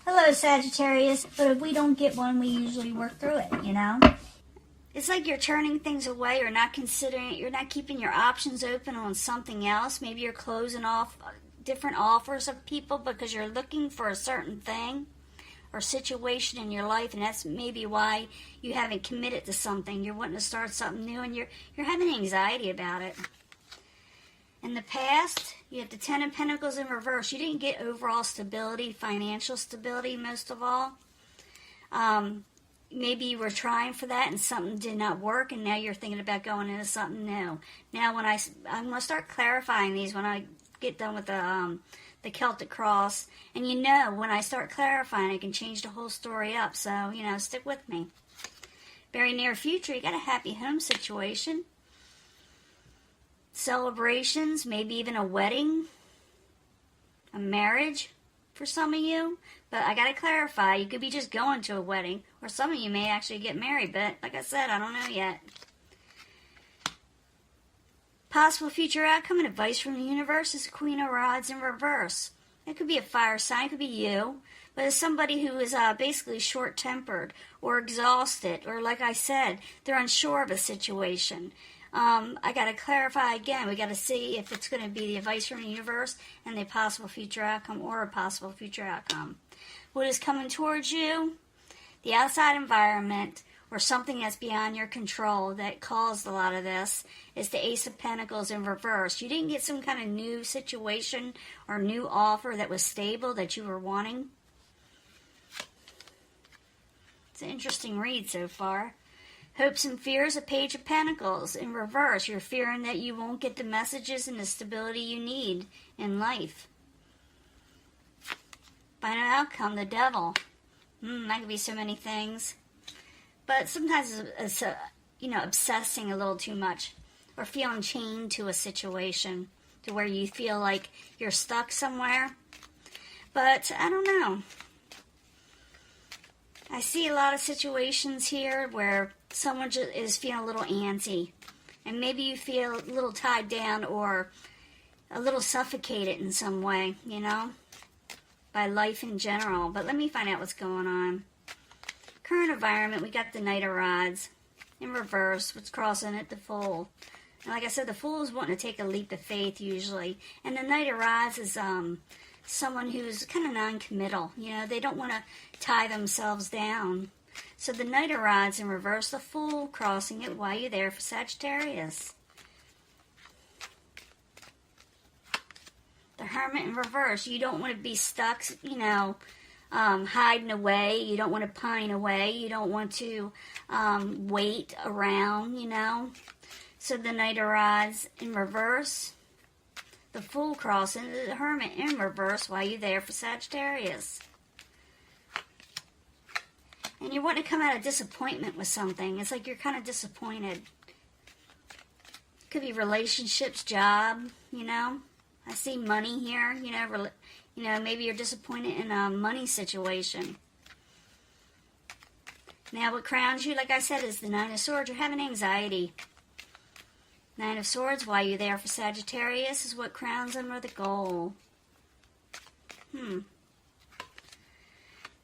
Hello, Sagittarius. But if we don't get one, we usually work through it, you know? It's like you're turning things away or not considering it. You're not keeping your options open on something else. Maybe you're closing off different offers of people because you're looking for a certain thing or situation in your life, and that's maybe why you haven't committed to something. You're wanting to start something new, and you're having anxiety about it. In the past, you have the Ten of Pentacles in reverse. You didn't get overall stability, financial stability most of all. Maybe you were trying for that and something did not work, and now you're thinking about going into something new. Now, when I'm going to start clarifying these when I get done with the Celtic Cross. And you know, when I start clarifying, I can change the whole story up. So, you know, stick with me. Very near future, you got a happy home situation. Celebrations, maybe even a wedding, a marriage for some of you. But I got to clarify, you could be just going to a wedding, or some of you may actually get married, but like I said, I don't know yet. Possible future outcome and advice from the universe is Queen of Rods in reverse. It could be a fire sign, it could be you, but it's somebody who is basically short-tempered or exhausted, or like I said, they're unsure of a situation. I got to clarify again. We got to see if it's going to be the advice from the universe and the possible future outcome or a possible future outcome. What is coming towards you? The outside environment or something that's beyond your control that caused a lot of this is the Ace of Pentacles in reverse. You didn't get some kind of new situation or new offer that was stable that you were wanting. It's an interesting read so far. Hopes and fears, a Page of Pentacles in reverse. You're fearing that you won't get the messages and the stability you need in life. Final outcome, the Devil. That could be so many things. But sometimes it's obsessing a little too much. Or feeling chained to a situation to where you feel like you're stuck somewhere. But I don't know. I see a lot of situations here where someone just is feeling a little antsy. And maybe you feel a little tied down or a little suffocated in some way, you know, by life in general. But let me find out what's going on. Current environment, we got the Knight of Rods in reverse. What's crossing it? The Fool. And like I said, the Fool is wanting to take a leap of faith usually. And the Knight of Rods is someone who's kind of non-committal. You know, they don't want to tie themselves down. So the Knight of Rods in reverse, the Fool crossing it. Why are you there for Sagittarius? The Hermit in reverse. You don't want to be stuck, you know, hiding away. You don't want to pine away. You don't want to wait around, you know. So the Knight of Rods in reverse. The Fool crossing, the Hermit in reverse. Why are you there for Sagittarius? And you want to come out of disappointment with something. It's like you're kind of disappointed. Could be relationships, job, you know. I see money here, you know, maybe you're disappointed in a money situation. Now what crowns you, like I said, is the Nine of Swords. You're having anxiety. Nine of Swords, why are you there for Sagittarius, is what crowns them, or the goal.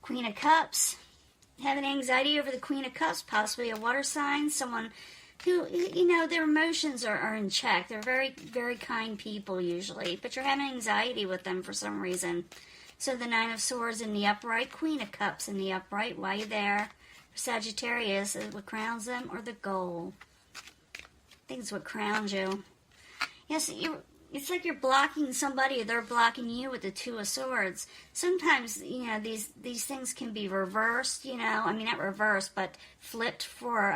Queen of Cups. Having anxiety over the Queen of Cups, possibly a water sign, someone who, you know, their emotions are in check. They're very, very kind people usually, but you're having anxiety with them for some reason. So the Nine of Swords in the upright, Queen of Cups in the upright, why are you there for Sagittarius, is what crowns them, or the goal. I think it's what crowns you. Yes, it's like you're blocking somebody or they're blocking you with the Two of Swords. Sometimes, you know, these things can be reversed, you know. I mean, not reversed, but flipped for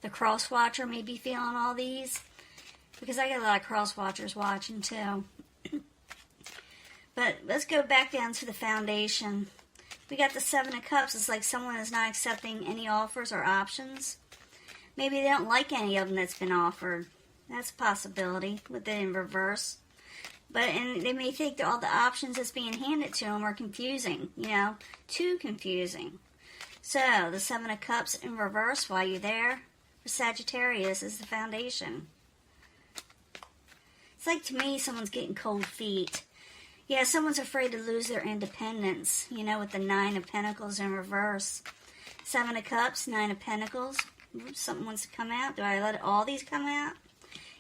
the cross-watcher may be feeling all these. Because I get a lot of cross-watchers watching, too. But let's go back down to the foundation. We got the Seven of Cups. It's like someone is not accepting any offers or options. Maybe they don't like any of them that's been offered. That's a possibility with it in reverse. And they may think that all the options that's being handed to them are confusing, you know, too confusing. So, the Seven of Cups in reverse, while you're there, for Sagittarius is the foundation. It's like, to me, someone's getting cold feet. Yeah, someone's afraid to lose their independence, you know, with the Nine of Pentacles in reverse. Seven of Cups, Nine of Pentacles. Oops, something wants to come out. Do I let all these come out?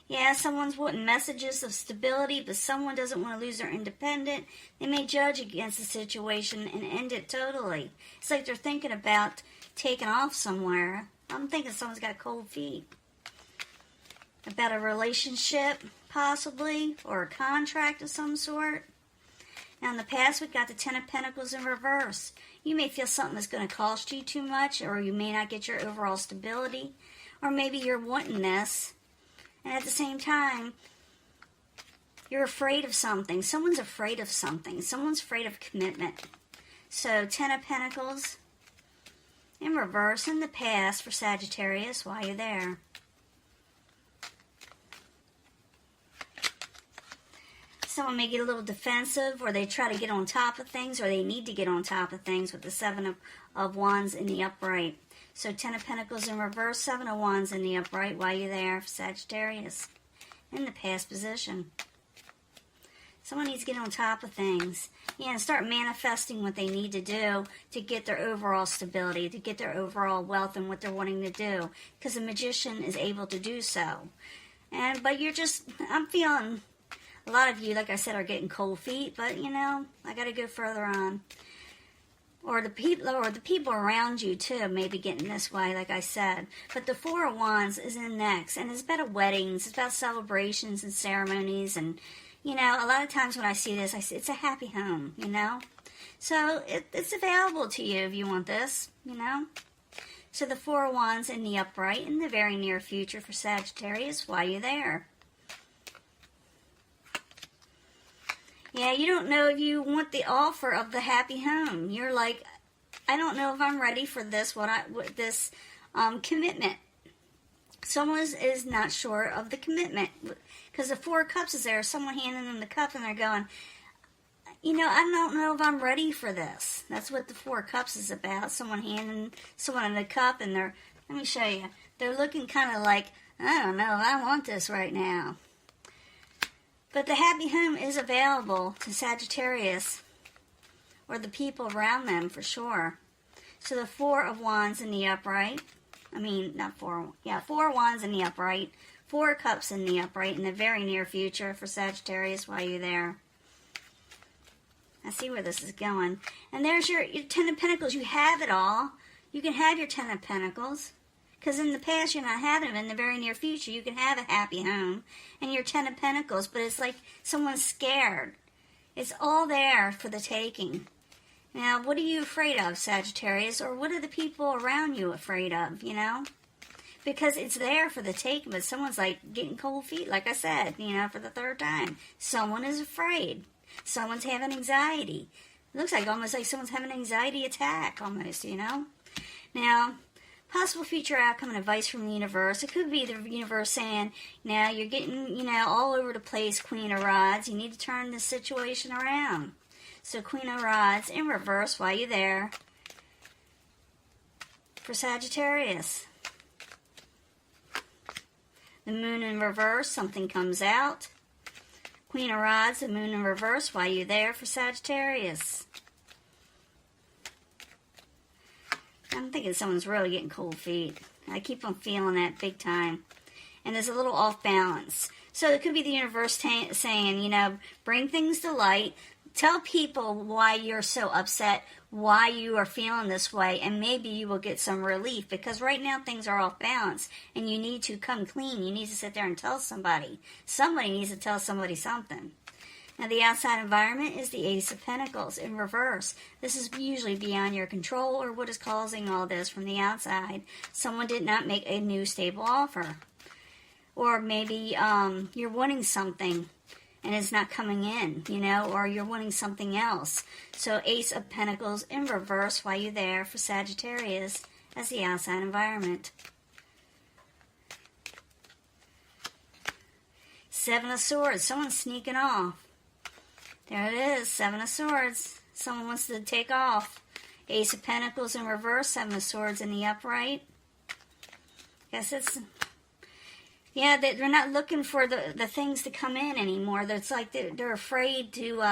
Yeah, someone's wanting messages of stability, but someone doesn't want to lose their independence. They may judge against the situation and end it totally. It's like they're thinking about taking off somewhere. I'm thinking someone's got cold feet. About a relationship, possibly, or a contract of some sort. Now, in the past, we've got the Ten of Pentacles in reverse. You may feel something that's going to cost you too much, or you may not get your overall stability, or maybe you're wanting this, and at the same time, you're afraid of something. Someone's afraid of something. Someone's afraid of commitment. So, Ten of Pentacles in reverse in the past for Sagittarius while you're there. Someone may get a little defensive, or they try to get on top of things, or they need to get on top of things with the Seven of Wands in the upright. So 10 of Pentacles in reverse, 7 of Wands in the upright while you're there for Sagittarius in the past position. Someone needs to get on top of things. Yeah, and start manifesting what they need to do to get their overall stability, to get their overall wealth and what they're wanting to do. Because the Magician is able to do so. But you're just, I'm feeling... A lot of you, like I said, are getting cold feet, but, you know, I got to go further on. Or the people around you, too, may be getting this way, like I said. But the Four of Wands is in next, and it's about weddings, it's about celebrations and ceremonies, and, you know, a lot of times when I see this, I say it's a happy home, you know. So it's available to you if you want this, you know. So the Four of Wands in the upright in the very near future for Sagittarius while you're there. Yeah, you don't know if you want the offer of the happy home. You're like, I don't know if I'm ready for this. Commitment. Someone is not sure of the commitment because the Four of Cups is there. Someone handing them the cup and they're going, you know, I don't know if I'm ready for this. That's what the Four of Cups is about. Someone handing someone a cup and let me show you. They're looking kind of like, I don't know if I want this right now. But the happy home is available to Sagittarius or the people around them for sure. So the Four of Wands in the upright. Four of Wands in the upright. Four of Cups in the upright in the very near future for Sagittarius while you're there. I see where this is going. And there's your Ten of Pentacles. You have it all. You can have your Ten of Pentacles. Because in the past, you're not having them. In the very near future, you can have a happy home and your Ten of Pentacles, but it's like someone's scared. It's all there for the taking. Now, what are you afraid of, Sagittarius? Or what are the people around you afraid of, you know? Because it's there for the taking, but someone's like getting cold feet, like I said, you know, for the third time. Someone is afraid. Someone's having anxiety. It looks like almost like someone's having an anxiety attack, almost, you know? Now... Possible future outcome and advice from the universe. It could be the universe saying, now you're getting, you know, all over the place, Queen of Rods. You need to turn this situation around. So Queen of Rods in reverse while you're there for Sagittarius. The Moon in reverse, something comes out. Queen of Rods, the Moon in reverse while you're there for Sagittarius. I'm thinking someone's really getting cold feet. I keep on feeling that big time. And there's a little off balance. So it could be the universe saying, you know, bring things to light. Tell people why you're so upset, why you are feeling this way, and maybe you will get some relief. Because right now things are off balance, and you need to come clean. You need to sit there and tell somebody. Somebody needs to tell somebody something. Now, the outside environment is the Ace of Pentacles in reverse. This is usually beyond your control or what is causing all this from the outside. Someone did not make a new stable offer. Or maybe you're wanting something and it's not coming in, you know, or you're wanting something else. So Ace of Pentacles in reverse while you're there for Sagittarius as the outside environment. Seven of Swords. Someone's sneaking off. There it is, Seven of Swords. Someone wants to take off. Ace of Pentacles in reverse, Seven of Swords in the upright. Guess it's... Yeah, they're not looking for the things to come in anymore. It's like they're afraid to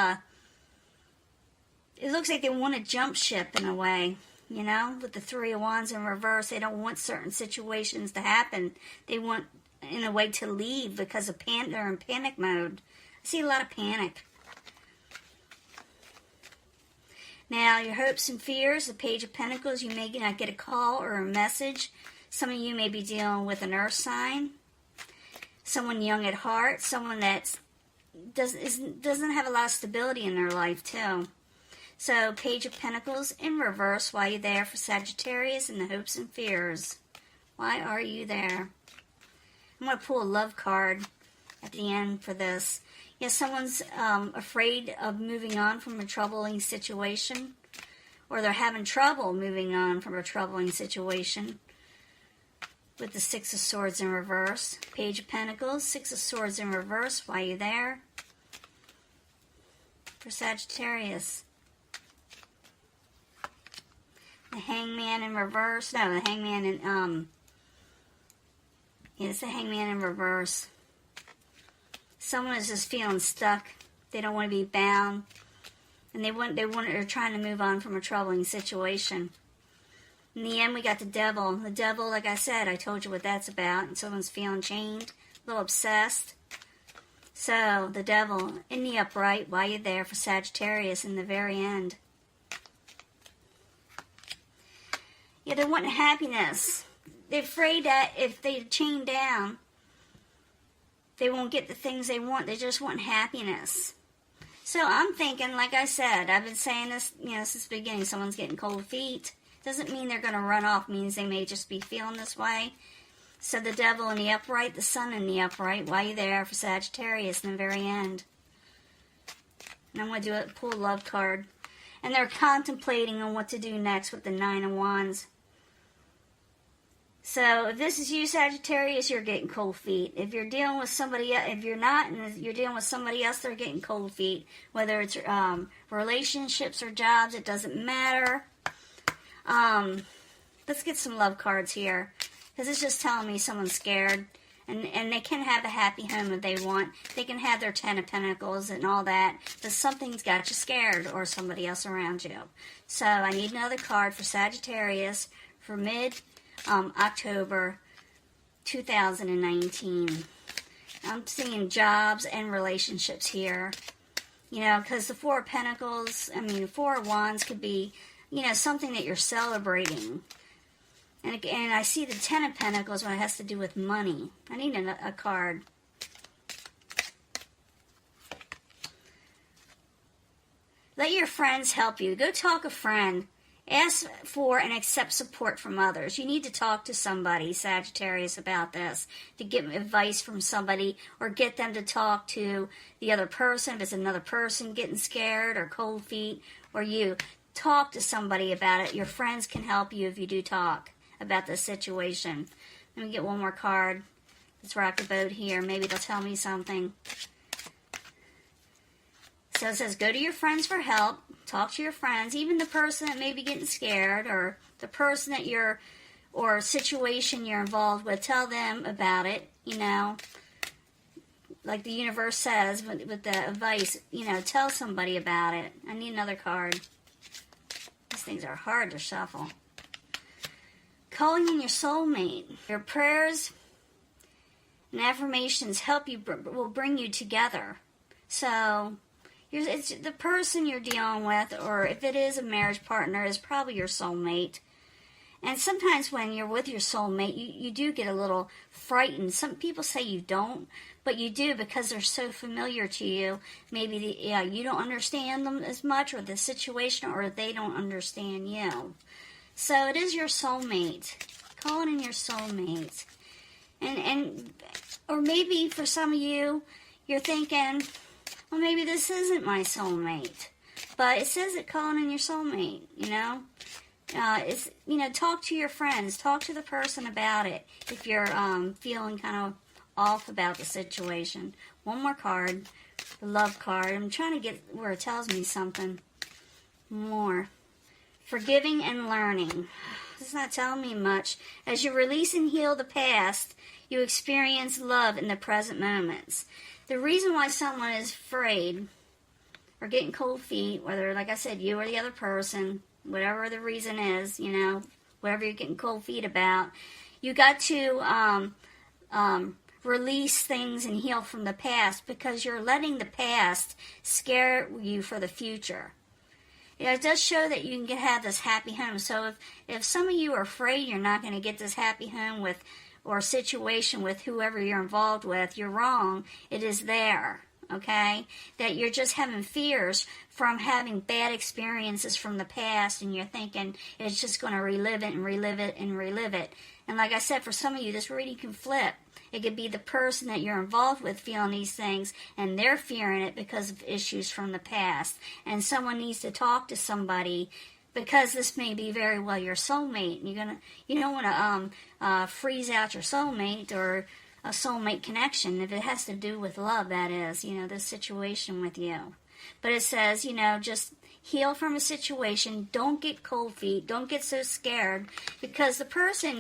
it looks like they want to jump ship in a way, you know, with the Three of Wands in reverse. They don't want certain situations to happen. They want, in a way, to leave because of they're in panic mode. I see a lot of panic. Now, your hopes and fears, the Page of Pentacles, you may not get a call or a message. Some of you may be dealing with an earth sign, someone young at heart, someone that doesn't have a lot of stability in their life, too. So, Page of Pentacles in reverse, why are you there for Sagittarius and the hopes and fears? Why are you there? I'm going to pull a love card at the end for this. Yes, someone's afraid of moving on from a troubling situation, or they're having trouble moving on from a troubling situation. With the Six of Swords in reverse. Page of Pentacles, Six of Swords in reverse. Why are you there? For Sagittarius. The Hangman in reverse. No, the Hangman in, yeah, it's the Hangman in reverse. Someone is just feeling stuck. They don't want to be bound. And they're trying to move on from a troubling situation. In the end, we got the Devil. The Devil, like I said, I told you what that's about. And someone's feeling chained, a little obsessed. So, the Devil in the upright, why you there for Sagittarius in the very end. Yeah, they're wanting happiness. They're afraid that if they chain down, they won't get the things they want. They just want happiness. So I'm thinking, like I said, I've been saying this, since the beginning, someone's getting cold feet. Doesn't mean they're going to run off. Means they may just be feeling this way. So the Devil in the upright, the Sun in the upright. Why are you there for Sagittarius in the very end? And I'm going to pull a love card. And they're contemplating on what to do next with the Nine of Wands. So if this is you, Sagittarius, you're getting cold feet. If you're dealing with somebody else, if you're not, and you're dealing with somebody else, they're getting cold feet. Whether it's relationships or jobs, it doesn't matter. Let's get some love cards here. Because it's just telling me someone's scared. And they can have a happy home if they want. They can have their Ten of Pentacles and all that. But something's got you scared or somebody else around you. So I need another card for Sagittarius for October 2019. I'm seeing jobs and relationships here. Because the Four of Pentacles, the Four of Wands could be, something that you're celebrating. And I see the Ten of Pentacles when it has to do with money. I need a card. Let your friends help you. Go talk a friend. Ask for and accept support from others. You need to talk to somebody, Sagittarius, about this, to get advice from somebody or get them to talk to the other person. If it's another person getting scared or cold feet, or you, talk to somebody about it. Your friends can help you if you do talk about the situation. Let me get one more card. Let's rock the boat here. Maybe they'll tell me something. So it says, go to your friends for help. Talk to your friends, even the person that may be getting scared, or the person that or situation you're involved with. Tell them about it, Like the universe says with the advice, tell somebody about it. I need another card. These things are hard to shuffle. Calling in your soulmate. Your prayers and affirmations will bring you together. So it's the person you're dealing with, or if it is a marriage partner, is probably your soulmate. And sometimes when you're with your soulmate, you do get a little frightened. Some people say you don't, but you do because they're so familiar to you. Maybe you don't understand them as much, or the situation, or they don't understand you. So it is your soulmate. Calling in your soulmate. And or maybe for some of you, you're thinking, well, maybe this isn't my soulmate. But it says it calling in your soulmate, It's, talk to your friends. Talk to the person about it if you're feeling kind of off about the situation. One more card. The love card. I'm trying to get where it tells me something more. Forgiving and learning. It's not telling me much. As you release and heal the past, you experience love in the present moments. The reason why someone is afraid or getting cold feet, whether, like I said, you or the other person, whatever the reason is, you know, whatever you're getting cold feet about, you got to release things and heal from the past, because you're letting the past scare you for the future. Yeah, it does show that you can have this happy home. So if some of you are afraid you're not going to get this happy home with, or situation with whoever you're involved with, you're wrong. It is there, okay? That you're just having fears from having bad experiences from the past, and you're thinking it's just going to relive it and relive it and relive it. And like I said, for some of you, this reading can flip. It could be the person that you're involved with feeling these things, and they're fearing it because of issues from the past. And someone needs to talk to somebody, because this may be very well your soulmate. You don't want to freeze out your soulmate, or a soulmate connection, if it has to do with love, that is, you know, this situation with you. But it says, you know, just heal from a situation. Don't get cold feet. Don't get so scared, because the person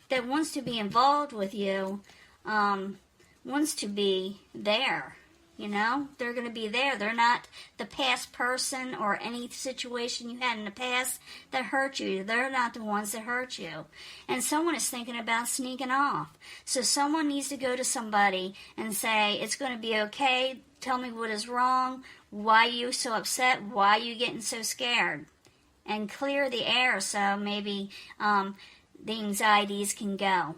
that wants to be involved with you wants to be there. You know, they're going to be there. They're not the past person or any situation you had in the past that hurt you. They're not the ones that hurt you. And someone is thinking about sneaking off. So someone needs to go to somebody and say, it's going to be okay. Tell me what is wrong. Why are you so upset? Why are you getting so scared? And clear the air so maybe the anxieties can go.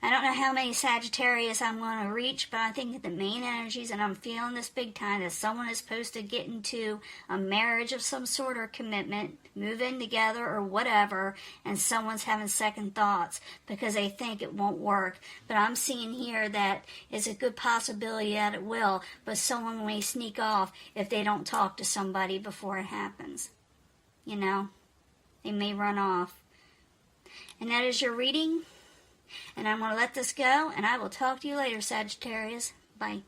I don't know how many Sagittarius I'm going to reach, but I think that the main energies, and I'm feeling this big time, that someone is supposed to get into a marriage of some sort or commitment, move in together or whatever, and someone's having second thoughts because they think it won't work. But I'm seeing here that it's a good possibility that it will, but someone may sneak off if they don't talk to somebody before it happens. You know, they may run off. And that is your reading. And I'm going to let this go, and I will talk to you later, Sagittarius. Bye.